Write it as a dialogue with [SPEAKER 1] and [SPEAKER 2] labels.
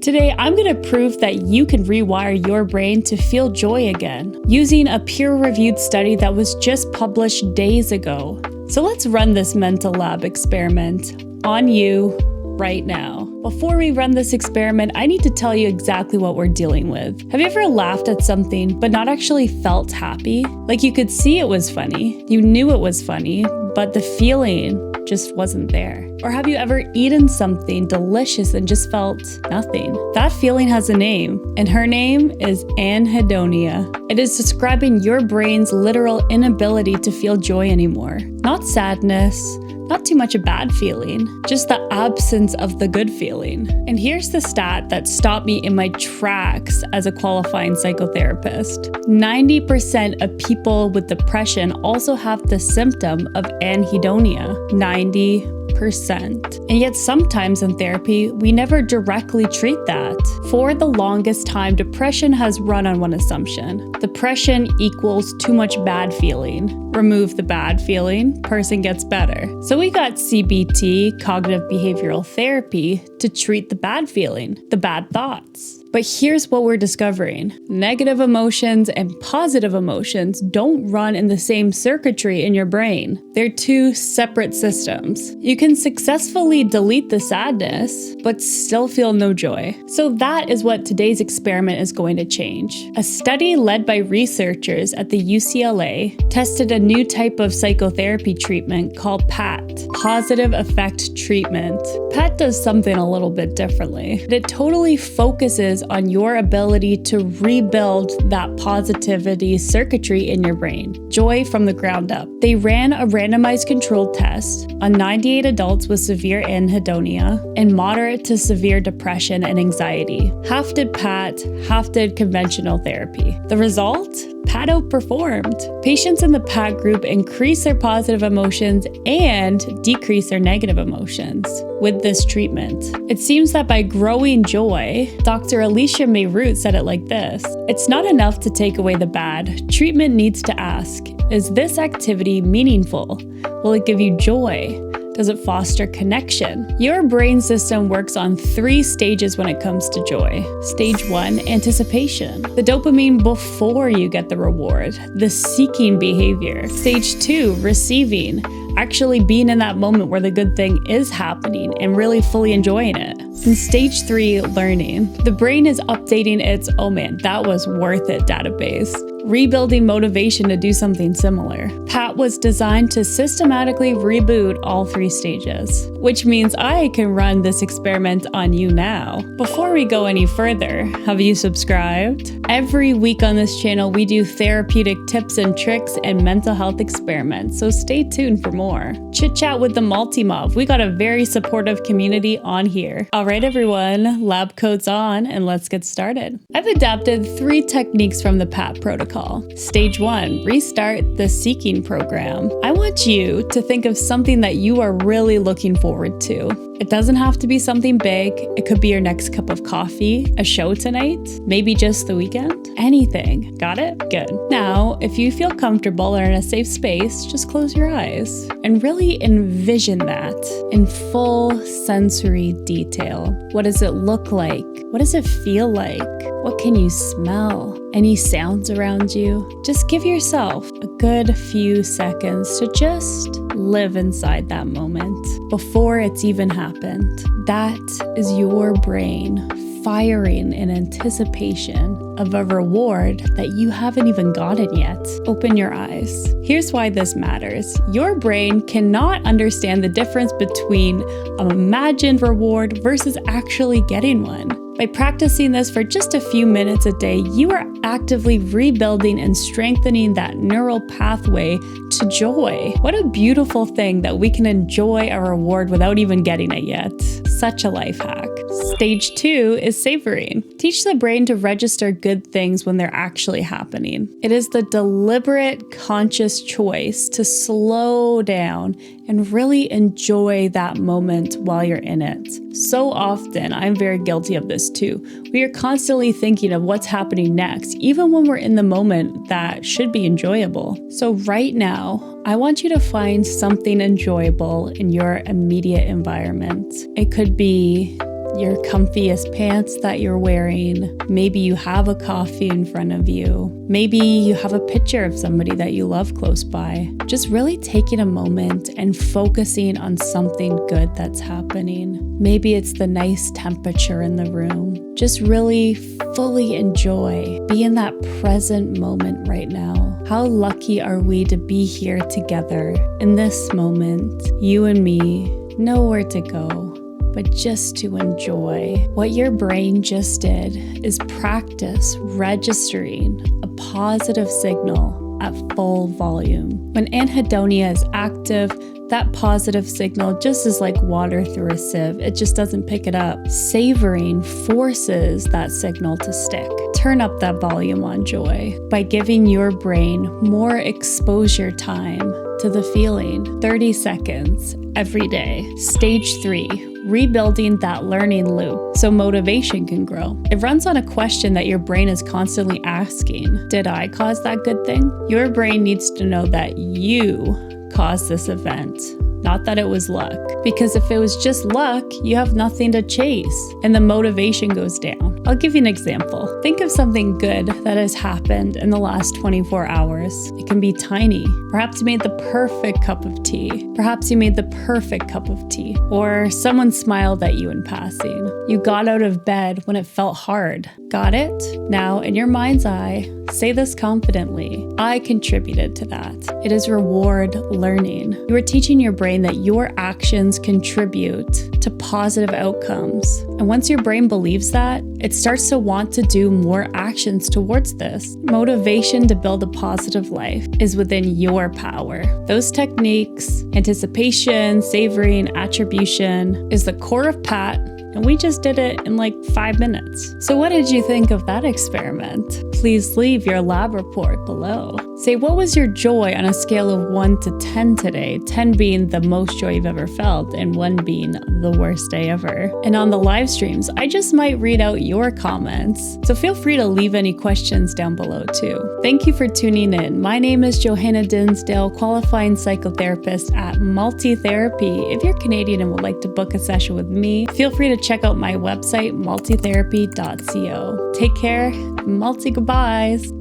[SPEAKER 1] Today, I'm going to prove that you can rewire your brain to feel joy again, using a peer-reviewed study that was just published days ago. So let's run this mental lab experiment on you right now. Before we run this experiment, I need to tell you exactly what we're dealing with. Have you ever laughed at something but not actually felt happy? Like you could see it was funny, you knew it was funny, but the feeling just wasn't there. Or have you ever eaten something delicious and just felt nothing? That feeling has a name, and her name is anhedonia. It is describing your brain's literal inability to feel joy anymore. Not sadness, not too much a bad feeling, just the absence of the good feeling. And here's the stat that stopped me in my tracks as a qualifying psychotherapist. 90% of people with depression also have the symptom of anhedonia. 90%. And yet sometimes in therapy, we never directly treat that. For the longest time, depression has run on one assumption. Depression equals too much bad feeling. Remove the bad feeling, person gets better. So we got CBT, cognitive behavioral therapy, to treat the bad feeling, the bad thoughts. But here's what we're discovering. Negative emotions and positive emotions don't run in the same circuitry in your brain. They're two separate systems. You can successfully delete the sadness, but still feel no joy. So that is what today's experiment is going to change. A study led by researchers at the UCLA tested a new type of psychotherapy treatment called PAT, Positive Affect Treatment. PAT does something a little bit differently. It totally focuses on your ability to rebuild that positivity circuitry in your brain, joy from the ground up. They ran a randomized controlled test on 98 adults with severe anhedonia and moderate to severe depression and anxiety. Half did PAT, half did conventional therapy. The result? PAT outperformed. Patients in the PAT group increased their positive emotions and decreased their negative emotions with this treatment. It seems that by growing joy, Dr. Alicia Mayroot said it like this: "It's not enough to take away the bad. Treatment needs to ask, is this activity meaningful? Will it give you joy? Does it foster connection?" Your brain system works on 3 stages when it comes to joy. Stage 1, anticipation. The dopamine before you get the reward, the seeking behavior. Stage 2, receiving. Actually being in that moment where the good thing is happening and really fully enjoying it. And stage 3, learning. The brain is updating its, oh man, that was worth it database, rebuilding motivation to do something similar. PAT was designed to systematically reboot all 3 stages, which means I can run this experiment on you now. Before we go any further, have you subscribed? Every week on this channel, we do therapeutic tips and tricks and mental health experiments, so stay tuned for more. Chit chat with the multi-mob. We got a very supportive community on here. All right, everyone, lab coats on and let's get started. I've adapted 3 techniques from the PAT protocol. Stage 1, restart the seeking program. I want you to think of something that you are really looking forward to. It doesn't have to be something big. It could be your next cup of coffee, a show tonight, maybe just the weekend, anything. Got it? Good. Now, if you feel comfortable or in a safe space, just close your eyes and really envision that in full sensory detail. What does it look like? What does it feel like? What can you smell? Any sounds around you? Just give yourself a good few seconds to just live inside that moment before it's even happened. That is your brain firing in anticipation of a reward that you haven't even gotten yet. Open your eyes. Here's why this matters. Your brain cannot understand the difference between an imagined reward versus actually getting one. By practicing this for just a few minutes a day, you are actively rebuilding and strengthening that neural pathway to joy. What a beautiful thing that we can enjoy a reward without even getting it yet. Such a life hack. Stage 2 is savoring. Teach the brain to register good things when they're actually happening. It is the deliberate, conscious choice to slow down and really enjoy that moment while you're in it. So often, I'm very guilty of this too. We are constantly thinking of what's happening next, even when we're in the moment that should be enjoyable. So right now, I want you to find something enjoyable in your immediate environment. It could be your comfiest pants that you're wearing. Maybe you have a coffee in front of you. Maybe you have a picture of somebody that you love close by. Just really taking a moment and focusing on something good that's happening. Maybe it's the nice temperature in the room. Just really fully enjoy. Be in that present moment right now. How lucky are we to be here together in this moment? You and me, nowhere to go, but just to enjoy. What your brain just did is practice registering a positive signal at full volume. When anhedonia is active, that positive signal just is like water through a sieve. It just doesn't pick it up. Savoring forces that signal to stick. Turn up that volume on joy by giving your brain more exposure time to the feeling. 30 seconds every day. Stage 3. Rebuilding that learning loop so motivation can grow. It runs on a question that your brain is constantly asking. Did I cause that good thing? Your brain needs to know that you caused this event, not that it was luck. Because if it was just luck, you have nothing to chase and the motivation goes down. I'll give you an example. Think of something good that has happened in the last 24 hours. It can be tiny. Perhaps you made the perfect cup of tea. Perhaps you made the perfect cup of tea. Or someone smiled at you in passing. You got out of bed when it felt hard. Got it? Now, in your mind's eye, say this confidently. I contributed to that. It is reward learning. You are teaching your brain that your actions contribute to positive outcomes. And once your brain believes that, it starts to want to do more actions towards this. Motivation to build a positive life is within your power. Those techniques, anticipation, savoring, attribution, is the core of PAT. And we just did it in like 5 minutes. So what did you think of that experiment? Please leave your lab report below. Say, what was your joy on a scale of 1 to 10 today? 10 being the most joy you've ever felt and 1 being the worst day ever. And on the live streams, I just might read out your comments. So feel free to leave any questions down below too. Thank you for tuning in. My name is Johanna Dinsdale, qualifying psychotherapist at Multitherapy. If you're Canadian and would like to book a session with me, feel free to check out my website, multitherapy.co. Take care, multi goodbyes.